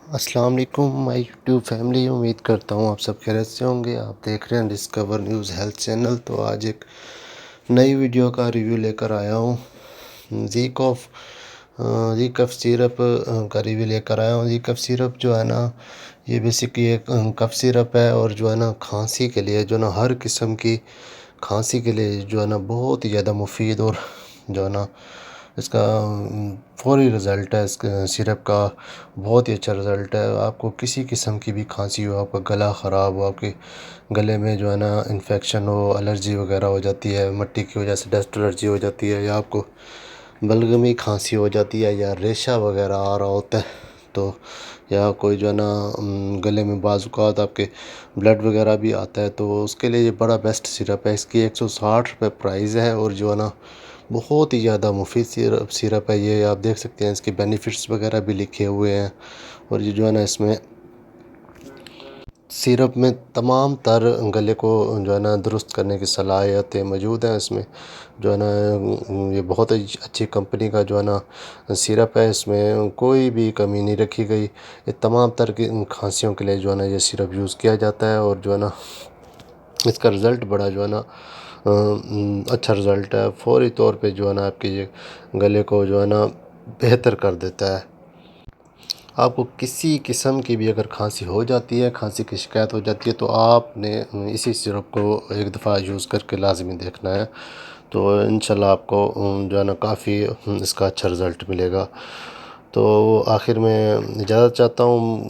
السلام علیکم مائی YouTube family, امید کرتا ہوں آپ سب خیریت سے ہوں گے۔ آپ دیکھ رہے ہیں ڈسکور نیوز ہیلتھ چینل۔ تو آج ایک نئی ویڈیو کا ریویو لے کر آیا ہوں۔ زی کف سیرپ کا ریویو لے کر آیا ہوں۔ زی کف سیرپ جو ہے نا، یہ بیسکلی ایک کف سیرپ ہے، اور جو ہے نا کھانسی کے لیے، جو ہے نا ہر قسم کی کھانسی کے لیے جو ہے نا بہت ہی زیادہ مفید، اور جو ہے نا اس کا فوری رزلٹ ہے۔ اس سیرپ کا بہت ہی اچھا رزلٹ ہے۔ آپ کو کسی قسم کی بھی کھانسی ہو، آپ کا گلا خراب ہو، آپ کے گلے میں جو ہے نا انفیکشن ہو، الرجی وغیرہ ہو جاتی ہے، مٹی کی وجہ سے ڈسٹ الرجی ہو جاتی ہے، یا آپ کو بلغمی کھانسی ہو جاتی ہے، یا ریشہ وغیرہ آ رہا ہوتا ہے، تو یا کوئی جو ہے نا گلے میں بعض اوقات آپ کے بلڈ وغیرہ بھی آتا ہے، تو اس کے لیے یہ بڑا بیسٹ سیرپ ہے۔ اس کی 160 روپے پرائز ہے، اور جو ہے نا بہت ہی زیادہ مفید سیرپ ہے یہ۔ آپ دیکھ سکتے ہیں اس کے بینیفٹس وغیرہ بھی لکھے ہوئے ہیں، اور یہ جو ہے نا اس میں سیرپ میں تمام تر گلے کو جو ہے نا درست کرنے کی صلاحیتیں موجود ہیں۔ اس میں جو ہے نا یہ بہت اچھی کمپنی کا جو ہے نا سیرپ ہے، اس میں کوئی بھی کمی نہیں رکھی گئی۔ یہ تمام تر کی کھانسیوں کے لیے جو ہے نا یہ سیرپ یوز کیا جاتا ہے، اور جو ہے نا اس کا رزلٹ بڑا جو ہے نا اچھا رزلٹ ہے۔ فوری طور پہ جو ہے نا آپ کے یہ گلے کو جو ہے نا بہتر کر دیتا ہے۔ آپ کو کسی قسم کی بھی اگر کھانسی ہو جاتی ہے، کھانسی کی شکایت ہو جاتی ہے، تو آپ نے اسی سیرپ کو ایک دفعہ یوز کر کے لازمی دیکھنا ہے، تو انشاءاللہ آپ کو جو ہے نا کافی اس کا اچھا رزلٹ ملے گا۔ تو آخر میں اجازت چاہتا ہوں،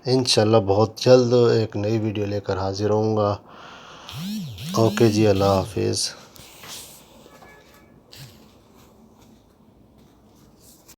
انشاءاللہ بہت جلد ایک نئی ویڈیو لے کر حاضر ہوں گا۔ اوکے جی، اللہ حافظ۔